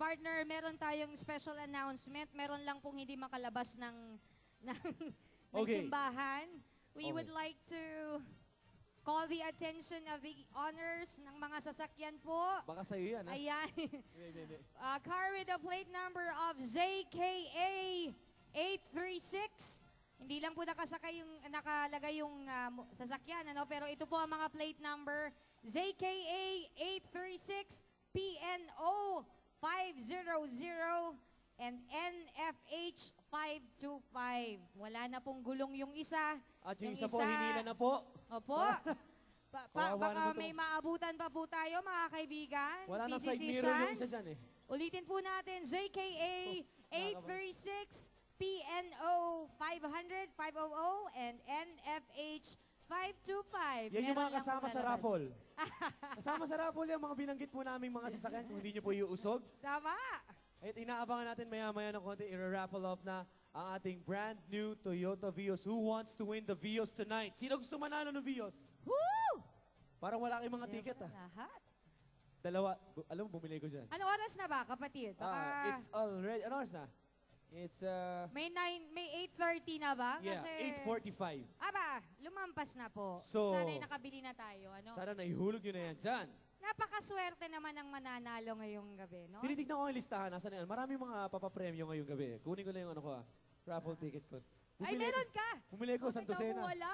partner, meron tayong special announcement. Meron lang pong hindi makalabas ng Okay. simbahan. We Okay. would like to call the attention of the owners ng mga sasakyan po. Baka sa'yo yan, ha? Ayan. Hindi. Car with the plate number of ZKA 836. Hindi lang po nakalagay yung sasakyan, ano? Pero ito po ang mga plate number ZKA 836, PNO 500, and NFH 525. Wala na pong gulong yung isa. At yung isa po, hinila na po. Opo. Kawawa Baka naman to. may maabutan pa po tayo, mga kaibigan. Wala na PCC side mirror yung isa Shans. dyan, eh. Ulitin po natin, ZKA 836, PNO 500, 500, and NFH 525. Yan yung Meron mga lang kasama pong sa lalabas. raffle. Kasama sa raffle yung mga binanggit po naming mga sasakyan kung hindi nyo po iuusog. Tama. At inaabangan natin maya-maya ng konti, i-raffle off na ang ating brand new Toyota Vios. Who wants to win the Vios tonight? Sino gusto manalo ng Vios? Woo! Parang wala kayong mga Siyempre, ticket, ah. Lahat. Dalawa. Alam mo, bumili ko dyan. Ano oras na ba, kapatid? Baka It's already, ano oras na? It's, may 8:30 na ba? yeah, 8:45. Aba, lumampas na po. So, Sana'y nakabili na tayo. Ano? Sana naihulog nyo na yan dyan. Napakaswerte naman ang mananalo ngayong gabi, no? Tinitignan ko yung listahan. Nasaan na yan? Maraming mga papapremyo ngayong gabi. Kunin ko lang yung ano ko, raffle ticket ko. Ay, meron ka! Bumili ko, Bakit Santosena. ako wala?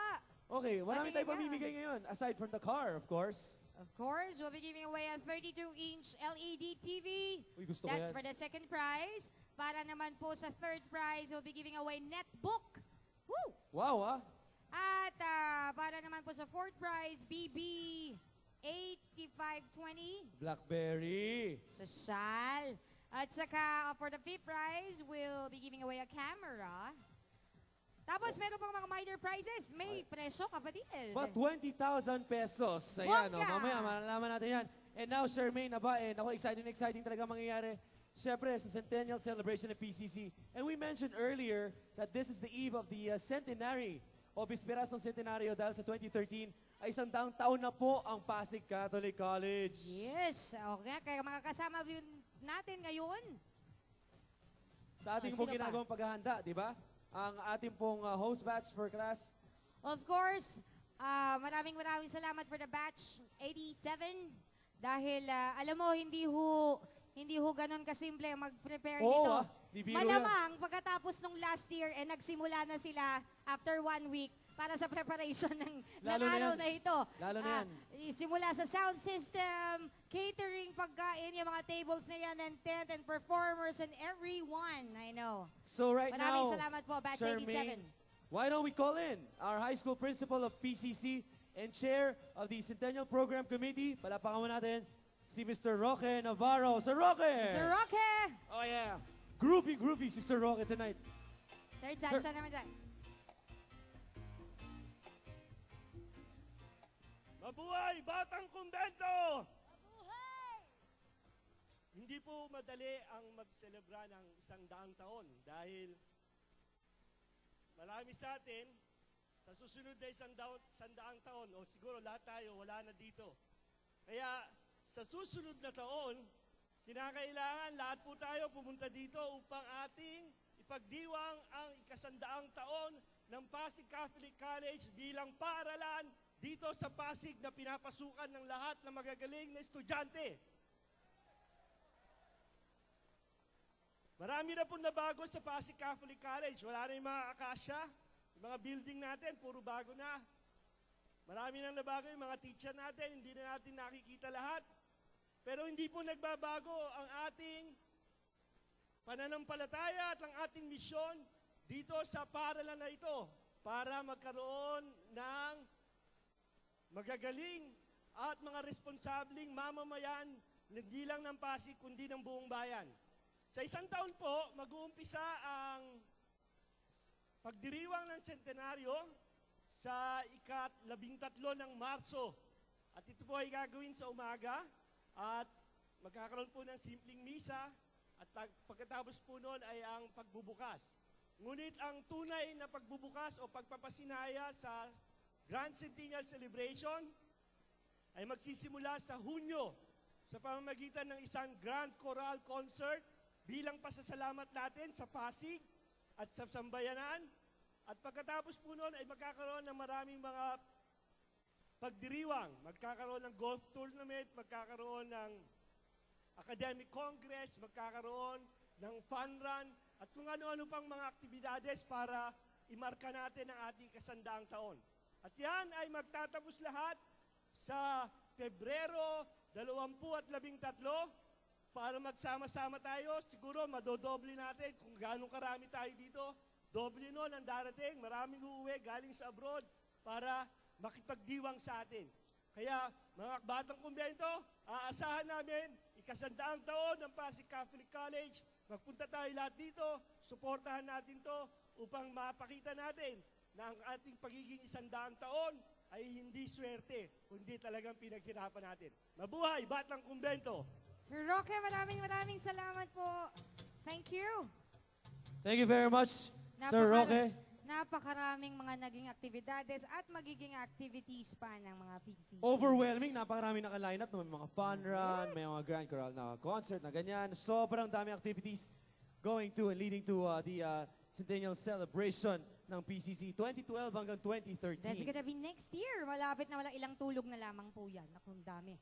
Okay, marami Patingin tayong nga. pamimigay ngayon. Aside from the car, of course. Of course, we'll be giving away a 32-inch LED TV. Uy, gusto ko That's yan. for the second prize. Para naman po sa third prize, we'll be giving away netbook. Woo! Wow, ah. At para naman po sa fourth prize, BB 8520. Blackberry. Social. At saka for the fifth prize, we'll be giving away a camera. Tapos meron pang mga minor prizes. May presyo, kapatid. But 20,000 pesos. Ayan, Bongga! mamaya malalaman natin yan. And now, Charmaine, ako exciting talaga mangyayari. Siyempre, sa Centennial Celebration ng PCC. And we mentioned earlier that this is the eve of the centenary o bisperas ng centenaryo dahil sa 2013 ay 100 taon na po ang Pasig Catholic College. Yes. Okay. Kaya makakasama din natin ngayon. Sa ating Sino pong pa? ginagawang paghahanda, di ba? Ang ating pong host batch for class. Of course, maraming salamat for the batch 87. Dahil alam mo, hindi ho ganun kasimple mag-prepare Oo, nito. di biro yan. Malamang pagkatapos nung last year, nagsimula na sila after 1 week para sa preparation ng Lalo na araw yan. na ito. Lalo na yan. Simula sa sound system, catering, pagkain, yung mga tables na yan, and tent, and performers, and everyone. I know. So right Maraming now, salamat po, batch Charmaine, 87. why don't we call in our high school principal of PCC and chair of the Centennial Program Committee. Palapakan mo natin si Mr. Roque Navarro. Sir Roque! Sir Roque! Oh yeah! Groovy si Sir Roque tonight. Sir Chan, siya naman dyan. Mabuhay, Batang Kumbento! Mabuhay! Hindi po madali ang magselebra ng 100 taon dahil marami sa atin sa susunod na 100 taon o siguro lahat tayo wala na dito. Kaya sa susunod na taon, kinakailangan lahat po tayo pumunta dito upang ating ipagdiwang ang 100 taon ng Pasig Catholic College bilang paaralan dito sa Pasig na pinapasukan ng lahat ng magagaling na estudyante. Marami na po nabago sa Pasig Catholic College. Wala na yung mga akasya, yung mga building natin, puro bago na. Marami na nabago yung mga teacher natin, hindi na natin nakikita lahat. Pero hindi po nagbabago ang ating pananampalataya at ang ating misyon dito sa paaralan na ito para magkaroon ng magagaling at mga responsabling mamamayan hindi lang ng Pasig kundi ng buong bayan. Sa 1 taon po, mag-uumpisa ang pagdiriwang ng sentenaryo sa ika-13 ng Marso. At ito po ay gagawin sa umaga at magkakaroon po ng simpleng misa at pagkatapos po noon ay ang pagbubukas. Ngunit ang tunay na pagbubukas o pagpapasinaya sa Grand Centennial Celebration ay magsisimula sa Hunyo. sa pamamagitan ng isang grand choral concert bilang pasasalamat natin sa Pasig at sa Sambayanan. At pagkatapos po noon ay magkakaroon ng maraming mga pagdiriwang. Magkakaroon ng golf tournament, magkakaroon ng academic congress, magkakaroon ng fun run, at kung ano-ano pang mga aktibidades para imarka natin ang ating kasandaang taon. At yan ay magtatapos lahat sa Pebrero 2013 para magsama-sama tayo. Siguro madodoble natin kung gaano karami tayo dito. Doble nun ang darating. Maraming uuwi galing sa abroad para makipagdiwang sa atin. Kaya mga batang kumbento, aasahan namin ikasandaang taon ng Pasig Catholic College. Magpunta tayo lahat dito, suportahan natin to upang mapakita natin na ang ating pagiging isandaang taon ay hindi swerte, kundi talagang pinaghirapan natin. Mabuhay, Batang Kumbento! Sir Roque, maraming salamat po. Thank you. Thank you very much, Sir Roque. Napakaraming mga naging aktibidades at magiging activities pa ng mga PCC. Overwhelming, napakaraming naka-line up. May mga fun run, may mga grand choral na concert na ganyan. Sobrang daming activities going to and leading to the Centennial Celebration ng PCC 2012 hanggang 2013. That's gonna be next year. Malapit na, wala ilang tulog na lamang po yan. Naku, ang dami.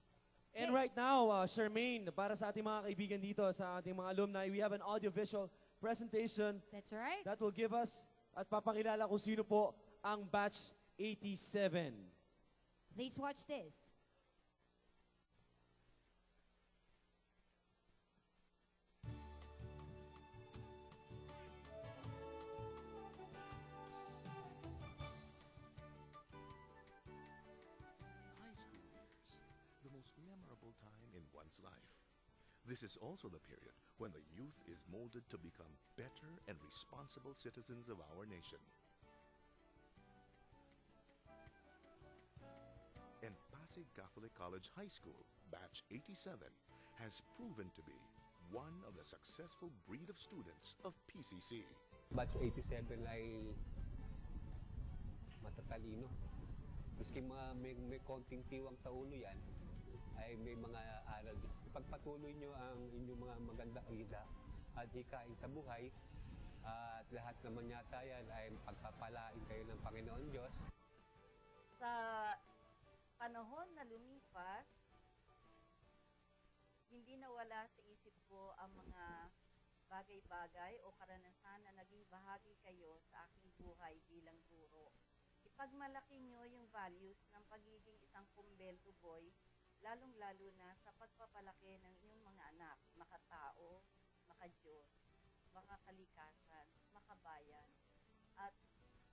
And right now, Charmaine, para sa ating mga kaibigan dito, sa ating mga alumni, we have an audiovisual presentation That's right. that will give us at papakilala kung sino po ang Batch 87. Please watch this. High school years, the most memorable time in one's life. This is also the period when the youth is molded to become better and responsible citizens of our nation. And Pasig Catholic College High School, Batch 87, has proven to be one of the successful breed of students of PCC. Batch 87 ay matatalino. Maski may konting tiwang sa ulo yan, ay may mga aral. Ipagpatuloy nyo ang inyong mga magandang ida at hikain sa buhay, at lahat naman yata yan ay pagpapalain kayo ng Panginoon Diyos. Sa panahon na lumipas, hindi nawala sa isip ko ang mga bagay-bagay o karanasan na naging bahagi kayo sa aking buhay bilang guro. Ipagmalaki nyo yung values ng pagiging isang kumbento boy, lalong-lalo na sa pagpapalaki ng inyong mga anak, makatao, makadiyos, makakalikasan, makabayan, at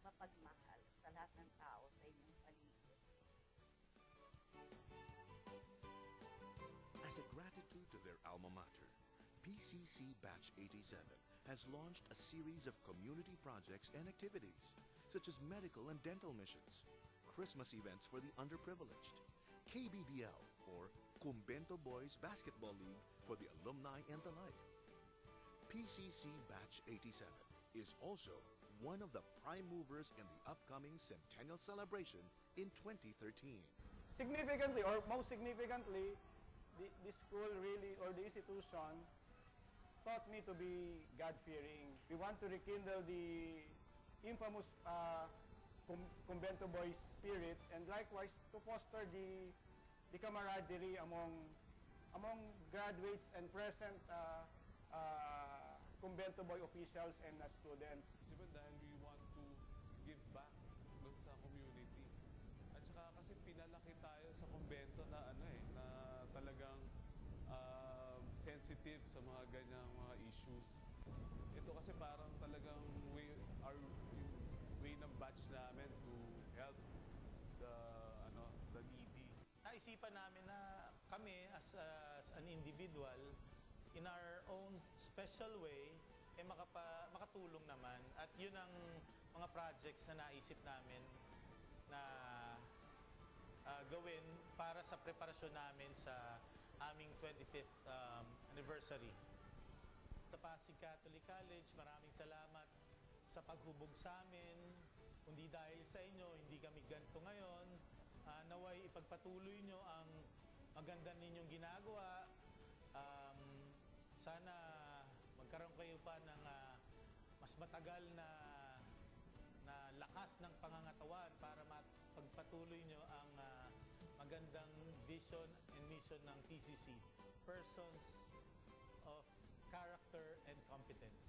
mapagmahal sa lahat ng tao sa inyong paligid. As a gratitude to their alma mater, PCC Batch 87 has launched a series of community projects and activities, such as medical and dental missions, Christmas events for the underprivileged, KBBL, or Kumbento Boys Basketball League for the alumni and the like. PCC Batch 87 is also one of the prime movers in the upcoming Centennial Celebration in 2013. Significantly, or most significantly, the school really, or the institution, taught me to be God-fearing. We want to rekindle the infamous Kumbento Boys spirit, and likewise to foster the camaraderie among graduates and present Kumbento Boy officials and students. Diba dahil we want to give back dun sa community. At saka kasi pinalaki tayo sa kumbento na na talagang sensitive sa mga ganyang mga issues. Ito kasi parang talagang yung way ng batch namin to help the needy. Naisipan namin na kami as an individual, in our own special way, makatulong naman. At yun ang mga projects na naisip namin na gawin para sa preparasyon namin sa aming 25th anniversary. Sa Pasig Catholic College, maraming salamat sa paghubog sa amin. Kundi dahil sa inyo, hindi kami ganito ngayon. Naway ipagpatuloy nyo ang maganda ninyong ginagawa. Sana magkaroon kayo pa ng mas matagal na lakas ng pangangatawan para pagpatuloy nyo ang magandang vision and mission ng PCC. Persons of character and competence.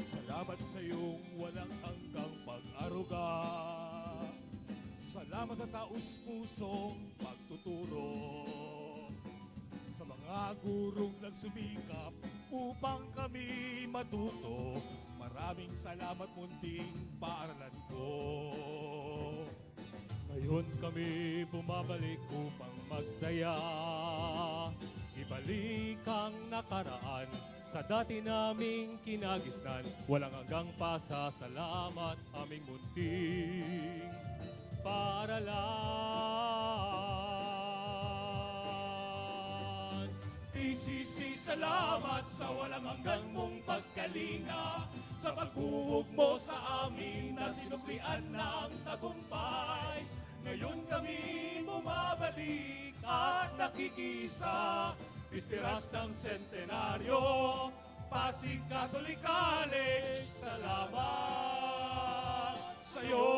Salamat sa iyong walang hanggang pag-aruga. Salamat sa taus-pusong pagtuturo. Sa mga gurong nagsumikap upang kami matuto. Maraming salamat munting paaralan ko. Ngayon kami bumabalik upang magsaya. Ibalik ang nakaraan sa dati naming kinagisnan. Walang hanggang pasasalamat aming munting paaralan. PCC, salamat sa walang hanggan mong pagkalinga. Sa pagbuhog mo sa amin na sinuklian ng tagumpay. Ngayon kami bumabalik at nakikisa. Bisperas ng sentenaryo, Pasig Catholic College, salamat sa'yo.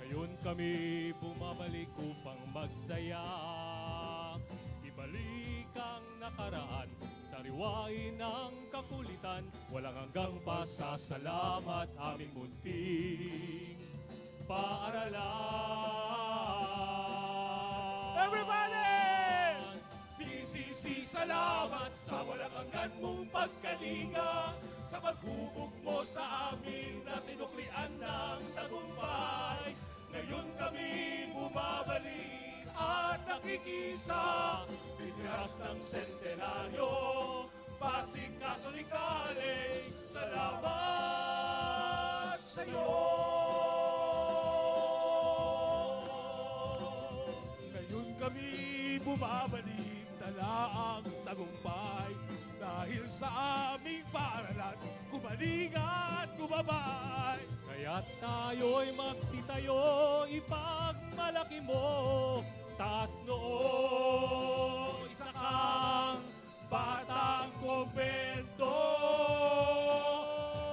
Ngayon kami bumabalik upang magsaya. Ibalik ang nakaraan, sariwain ang kakulitan. Walang hanggang pasasalamat aming munting paaralan. Everybody! PCC, salamat sa walang hanggan mong pagkalinga. Sa paghubog mo sa amin na sinuklian ng tagumpay. Ngayon kami bumabalik at nakikisa. Bisperas ng sentenaryo, Pasig Catholic College, salamat sa'yo. Ngayon kami bumabalik, dala ang tagumpay. Dahil sa aming paaralan, gumaling at gumabay. Kaya tayo'y magsitayo, ipagmalaki mo. Taas noo, Isa kang batang kumbento.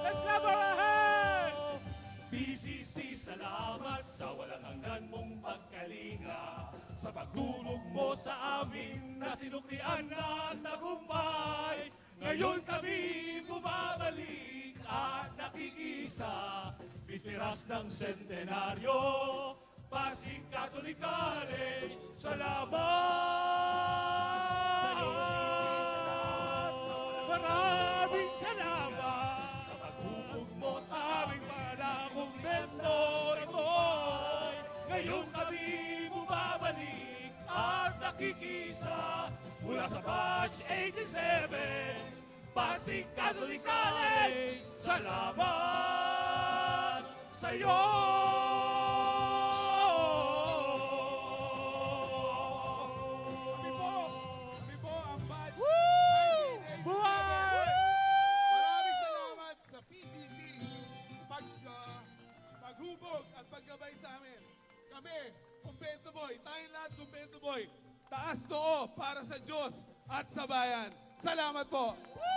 Let's clap our hands! PCC, salamat sa walang hanggan mong pagkalinga. Sa paghulog mo sa amin na sinuklian ng tagumpay. Ngayon kami bumabalik at nakikisa. Bisperas ng sentenaryo, Pasig Catholic College, salamat! Maraming salamat sa paghubog mo sa aming panakong bento ito. Ngayon kami bumabalik at nakikisa mula sa Batch 87, Pasig Catholic College, salamat sa'yo! Kami po ang batch Buhay! 1987. Maraming salamat sa PCC paghubog at paggabay sa amin. Kami, Kumbento Boy, tayong lahat Kumbento Boy, taas noo para sa Diyos at sa bayan. Salamat po! Tayo.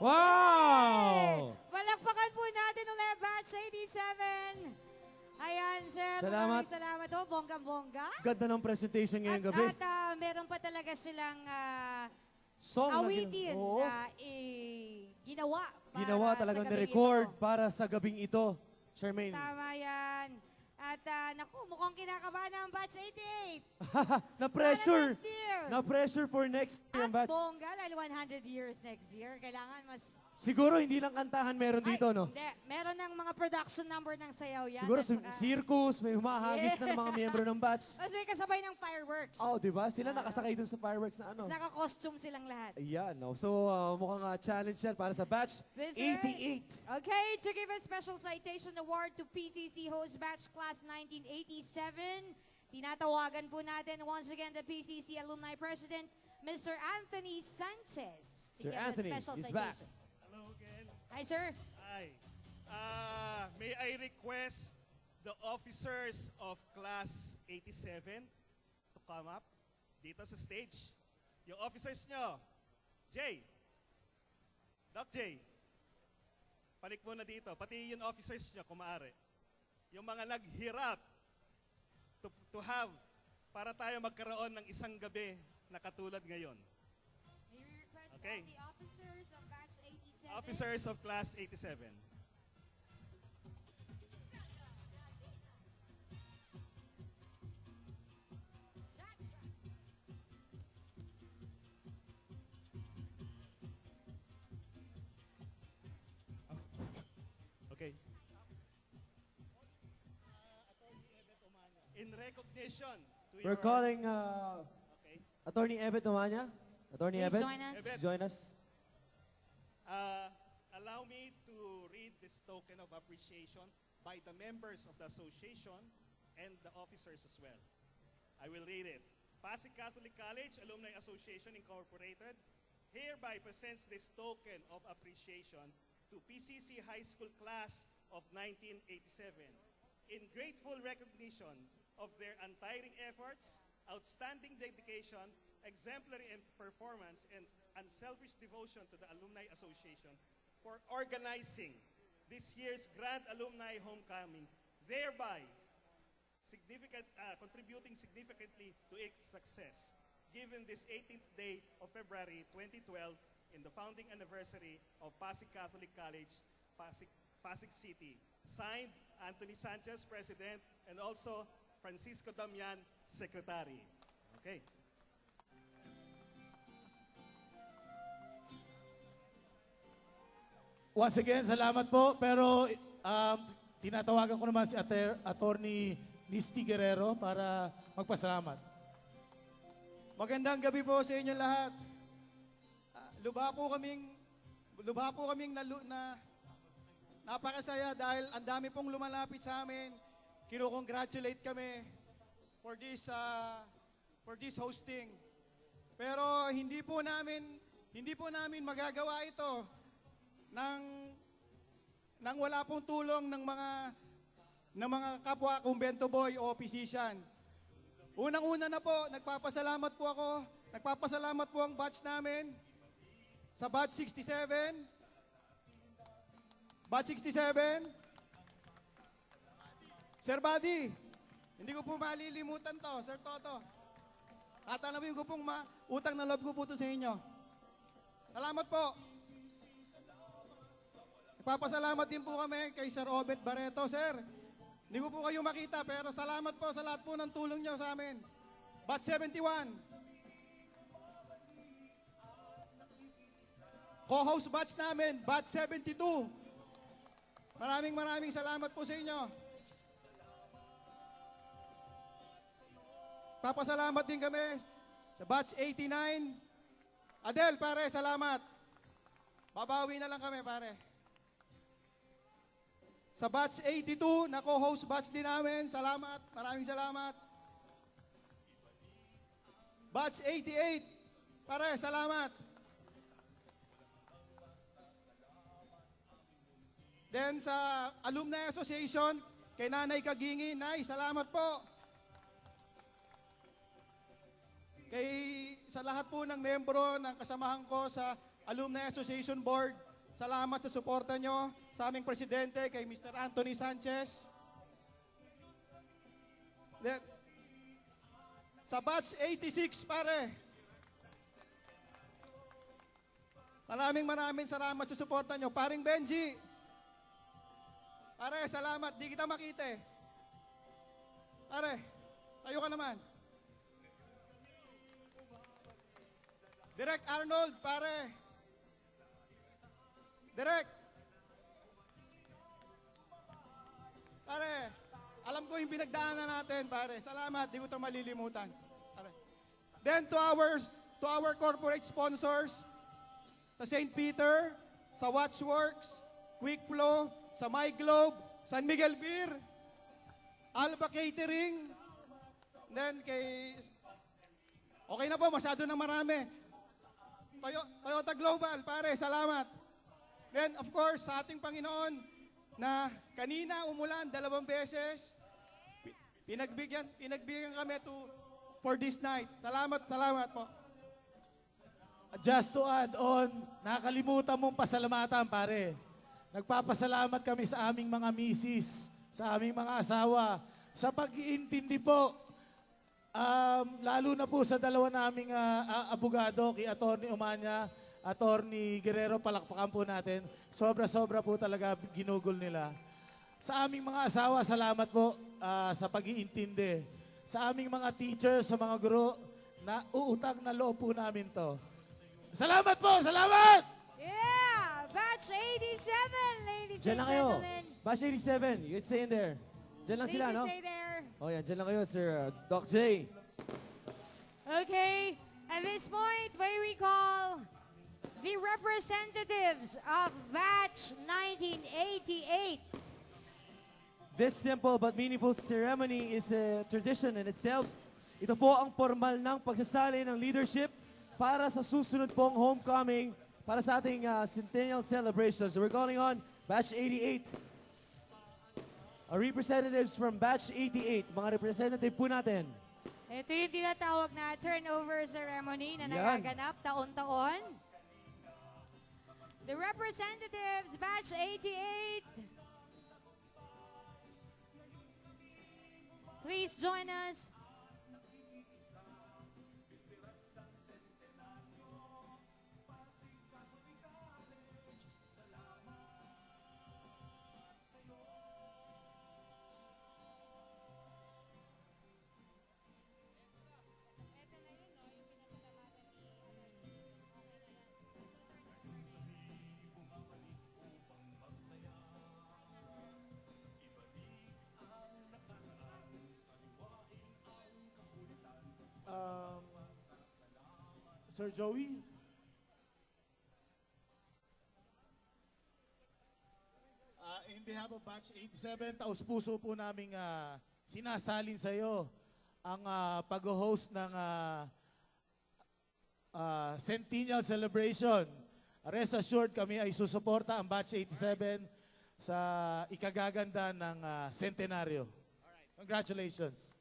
Wow! Palakpakan po natin ulit, Batch 87. Ayan, sir. Salamat. Maraming salamat. Oh, bonggang-bongga. Ganda ng presentation ngayong gabi. At meron pa talaga silang Song na awitin Oo. na ginawa para Ginawa talagang sa gabing na-record ito. para sa gabing ito. Charmaine. Tama yan. At naku, mukhang kinakabahan ang Batch 88. Na-pressure. Para next year. Na-pressure for next year ang At batch. bongga, dahil 100 years next year. Kailangan mas... Siguro hindi lang kantahan meron dito, no? Hindi. Meron ng mga production number ng sayaw yan. Siguro at saka- circus, may humahagis na ng mga miyembro ng batch. Tapos may kasabay ng fireworks. Oh, di ba? Sila nakasakay dun sa fireworks na ano. Tapos naka-costume silang lahat. Ayan, no? So, mukhang challenge yan para sa batch This 88. Okay, to give a special citation award to PCC host batch class 1987, tinatawagan po natin once again the PCC alumni president, Mr. Anthony Sanchez. to Sir give a Anthony special is back. citation. Hello again. Hi, sir. Hi. May I request the officers of Class 87 to come up dito sa stage? Yung officers nyo, Jay, Doc Jay, panik muna dito. Pati yung officers nyo, kung maaari. Yung mga naghirap to have para tayo magkaroon ng isang gabi na katulad ngayon. May we request Okay. all the officers of batch 87. Officers of Class 87. Okay. In recognition to We're your... calling Okay. Attorney Evet Omania. Attorney Please Evet, join us. Evet. join us. Allow me to read this token of appreciation by the members of the association and the officers as well. I will read it. Pasig Catholic College Alumni Association Incorporated hereby presents this token of appreciation to PCC High School Class of 1987 in grateful recognition of their untiring efforts, outstanding dedication, exemplary performance, and unselfish devotion to the Alumni Association for organizing this year's Grand Alumni Homecoming, thereby contributing significantly to its success, given this 18th day of February 2012 in the founding anniversary of Pasig Catholic College, Pasig City. Signed, Anthony Sanchez, President, and also Francisco Damian, Secretary. Okay. Once again, salamat po. Pero tinatawagan ko naman si Attorney Misty Guerrero para magpasalamat. Magandang gabi po sa inyo lahat. Lubha po kaming napakasaya dahil ang dami pong lumalapit sa amin. Kino-congratulate kami for this hosting. Pero hindi po namin magagawa ito nang wala pong tulong ng mga kapwa kumbento boy o physician. Unang-una na po, nagpapasalamat po ang batch namin sa batch 67. Batch 67. Sir Buddy, hindi ko po malilimutan to, Sir Toto. Tatanawin ko pong utang na loob ko po to sa inyo. Salamat po. Nagpapasalamat din po kami kay Sir Obet Barreto. Sir, hindi ko po kayo makita pero salamat po sa lahat po ng tulong niyo sa amin. Batch 71. Co-host batch namin, batch 72. Maraming salamat po sa inyo. Papasalamat din kami sa batch 89. Adel, pare, salamat. Babawi na lang kami, pare. Sa batch 82, na co-host batch din namin, salamat. Maraming salamat. Batch 88, pare, salamat. Then sa Alumni Association, kay Nanay Kagingi, Nay, salamat po. Sa lahat po ng membro ng kasamahan ko sa Alumni Association Board, Salamat sa suporta nyo sa aming presidente, kay Mr. Anthony Sanchez. Then, sa batch 86, pare. Maraming salamat sa suporta nyo. Paring Benji. Pare, salamat. Di kita makita eh. Pare, tayo ka naman. Direk Arnold, pare. Direk. Pare, alam ko yung pinagdaanan natin, pare. Salamat, di ko ito malilimutan. Pare. Then to our corporate sponsors, sa St. Peter, sa Watchworks, Quick Flow, sa My Globe, San Miguel Beer, Alba Catering, then kay... Okay na po, masyado na marami. Toyota Global, pare, salamat. Then, of course, sa ating Panginoon, na kanina umulan 2 beses, pinagbigyan kami for this night. Salamat po. Just to add on, nakalimutan mong pasalamatan, pare. Nagpapasalamat kami sa aming mga misis, sa aming mga asawa, sa pag-iintindi po. Lalo na po sa dalawa naming abogado, kay Attorney Umanya, Attorney Guerrero, palakpakan po natin. Sobra-sobra po talaga ginugol nila. Sa aming mga asawa, salamat po sa pag-iintindi. Sa aming mga teachers, sa mga guro, na uutang na loob po namin to. Salamat po! Salamat! Yeah! Batch 87, ladies Diyan and lang kayo. gentlemen. Batch 87, you can stay in there. Diyan lang sila, Please no? stay there. Oh, yan. Diyan lang kayo, Sir Doc J. Okay, at this point, may we call the representatives of Batch 1988. This simple but meaningful ceremony is a tradition in itself. Ito po ang formal ng pagsasali ng leadership para sa susunod pong homecoming para sa ating centennial celebration. So we're calling on Batch 88. Our representatives from Batch 88, mga representative po natin. Ito yung tinatawag na turnover ceremony na Yan. nagaganap taon-taon. The representatives, Batch 88. Please join us. Sir Joey? In behalf of Batch 87, taus-puso po naming sinasalin sa iyo ang pag-host ng Centennial Celebration. Rest assured kami ay susuporta ang Batch 87 sa ikagaganda ng centenaryo. Congratulations.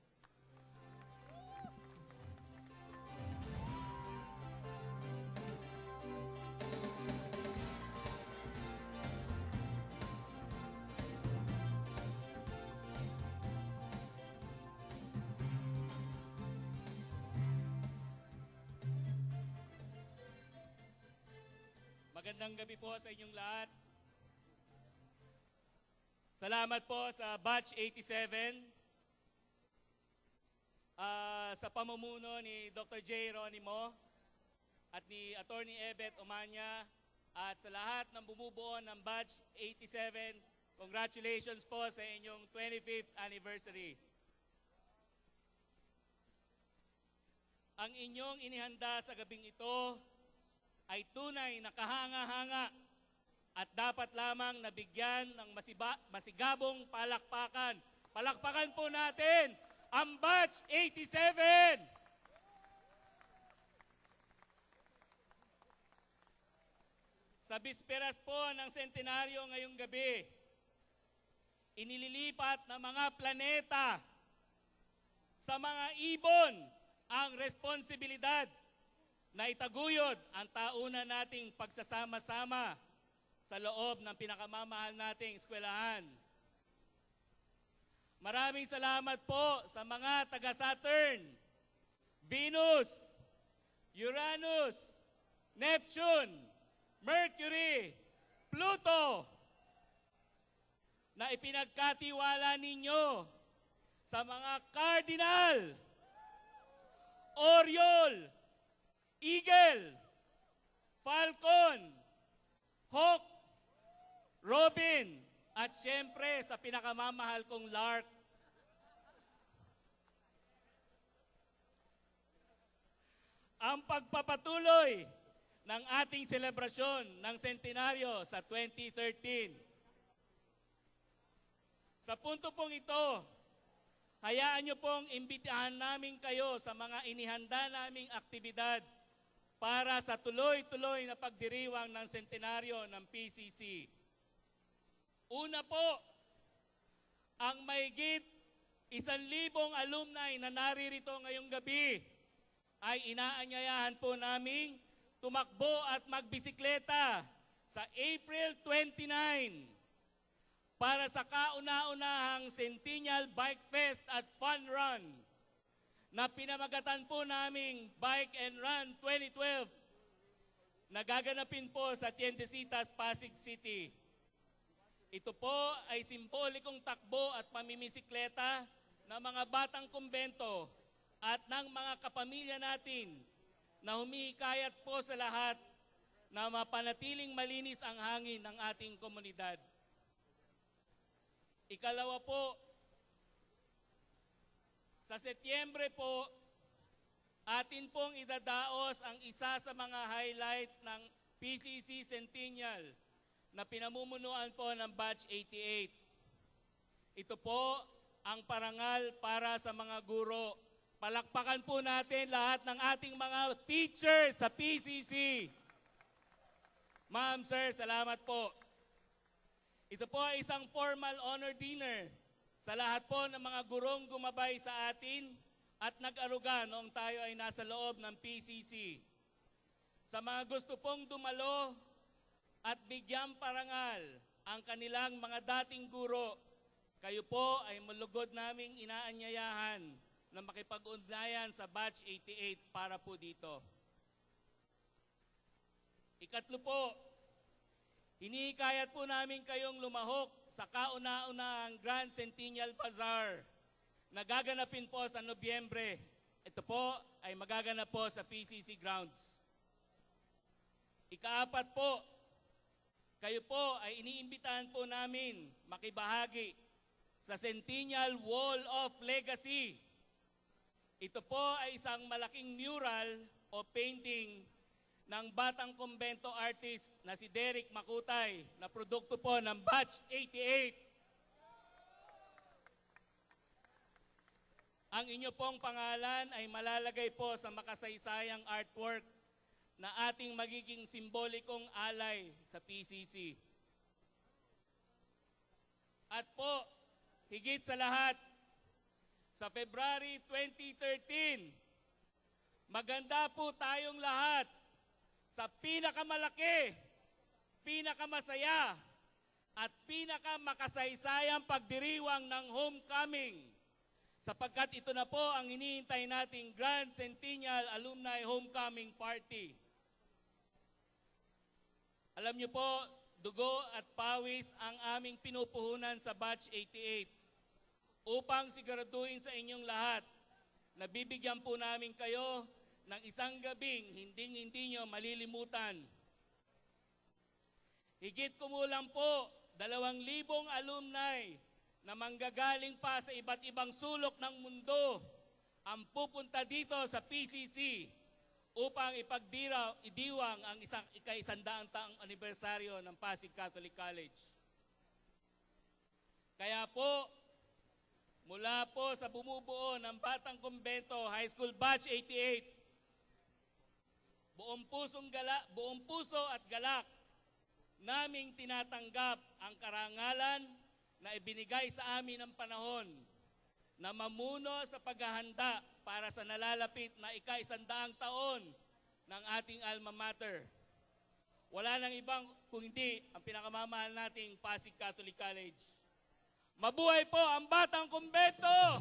Magandang gabi po sa inyong lahat. Salamat po sa Batch 87. Sa pamumuno ni Dr. J. Ronimo at ni Attorney Ebet Omanya at sa lahat ng bumubuo ng Batch 87, congratulations po sa inyong 25th anniversary. Ang inyong inihanda sa gabing ito ay tunay na kahanga-hanga at dapat lamang nabigyan ng masigabong palakpakan. Palakpakan po natin ang Batch 87! Sa bisperas po ng sentenaryo ngayong gabi, inililipat ng mga planeta sa mga ibon ang responsibilidad na itaguyod ang tauna nating pagsasama-sama sa loob ng pinakamamahal nating eskwelahan. Maraming salamat po sa mga taga-Saturn, Venus, Uranus, Neptune, Mercury, Pluto, na ipinagkatiwala ninyo sa mga Cardinal, Oriole, Eagle, Falcon, Hawk, Robin, at syempre sa pinakamamahal kong Lark. Ang pagpapatuloy ng ating selebrasyon ng sentenaryo sa 2013. Sa punto pong ito, hayaan niyo pong imbitahan namin kayo sa mga inihanda naming aktibidad para sa tuloy-tuloy na pagdiriwang ng sentenaryo ng PCC. Una po, ang mahigit 1,000 alumni na naririto ngayong gabi ay inaanyayahan po naming tumakbo at magbisikleta sa April 29 para sa kauna-unahang Centennial Bike Fest at Fun Run na pinamagatan po naming Bike and Run 2012 na gaganapin po sa Tiendesitas, Pasig City. Ito po ay simbolikong takbo at pamimisikleta ng mga batang kumbento at ng mga kapamilya natin na humihikayat po sa lahat na mapanatiling malinis ang hangin ng ating komunidad. Ikalawa po, sa Setyembre po, atin pong idadaos ang isa sa mga highlights ng PCC Centennial na pinamumunuan po ng Batch 88. Ito po ang parangal para sa mga guro. Palakpakan po natin lahat ng ating mga teachers sa PCC. Ma'am, sir, salamat po. Ito po ay isang formal honor dinner sa lahat po ng mga gurong gumabay sa atin at nag-aruga noong tayo ay nasa loob ng PCC. Sa mga gusto pong dumalo at bigyang parangal ang kanilang mga dating guro, kayo po ay malugod naming inaanyayahan na makipag-ugnayan sa Batch 88 para po dito. Ikatlo po, hinihikayat po namin kayong lumahok sa kauna-unahang Grand Centennial Bazaar na gaganapin po sa Nobyembre. Ito po ay magaganap po sa PCC grounds. Ikaapat po, kayo po ay iniimbitahan po namin makibahagi sa Centennial Wall of Legacy. Ito po ay isang malaking mural o painting ng batang kumbento artist na si Derek Makutay na produkto po ng Batch 88. Ang inyo pong pangalan ay malalagay po sa makasaysayang artwork na ating magiging simbolikong alay sa PCC. At po, higit sa lahat, sa February 2013, maganda po tayong lahat sa pinakamalaki, pinakamasaya, at pinakamakasaysayang pagdiriwang ng homecoming, sapagkat ito na po ang hinihintay nating Grand Centennial Alumni Homecoming Party. Alam niyo po, dugo at pawis ang aming pinupuhunan sa Batch 88 upang siguraduhin sa inyong lahat na bibigyan po namin kayo ng isang gabing hindi nyo malilimutan. Higit kumulang po, 2,000 alumni na manggagaling pa sa iba't ibang sulok ng mundo ang pupunta dito sa PCC upang idiwang ang ika-100 taong anibersaryo ng Pasig Catholic College. Kaya po, mula po sa bumubuo ng Batang Kumbento High School Batch 88, buong puso at galak naming tinatanggap ang karangalan na ibinigay sa amin ng panahon na mamuno sa paghahanda para sa nalalapit na ika-100 taon ng ating alma mater wala nang ibang kung hindi ang pinakamamahal nating Pasig Catholic College. Mabuhay po ang Batang Kumbento!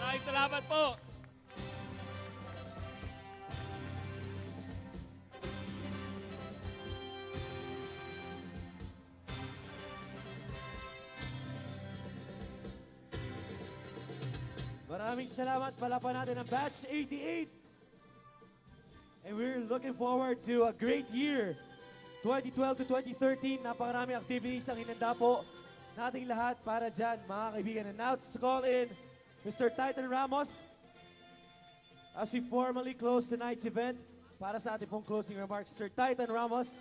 Maraming salamat po! Maraming salamat. Palapan natin ang Batch 88. And we're looking forward to a great year. 2012 to 2013, napakaraming activities ang hinanda po nating lahat para dyan, mga kaibigan. And now to call in Mr. Titan Ramos as we formally close tonight's event. Para sa ating pong closing remarks, Sir Titan Ramos.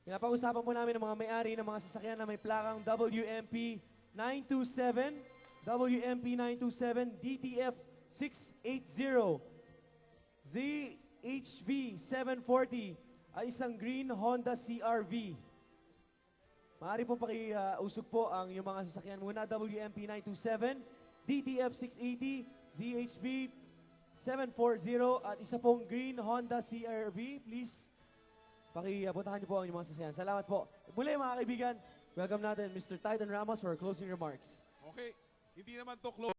Pinapag-usapan po namin ng mga may-ari ng mga sasakyan na may plakang WMP 927, WMP 927, DTF 680, ZHV 740, at isang green Honda CRV. Maaari pong pakiusog po ang yung mga sasakyan muna, WMP 927, DTF 680, ZHV 740, at isa pong green Honda CRV. Please, pakipuntahan niyo po ang inyong mga sasakyan. Salamat po. Muli mga kaibigan, welcome natin Mr. Titan Ramos for our closing remarks. Okay, hindi naman to close.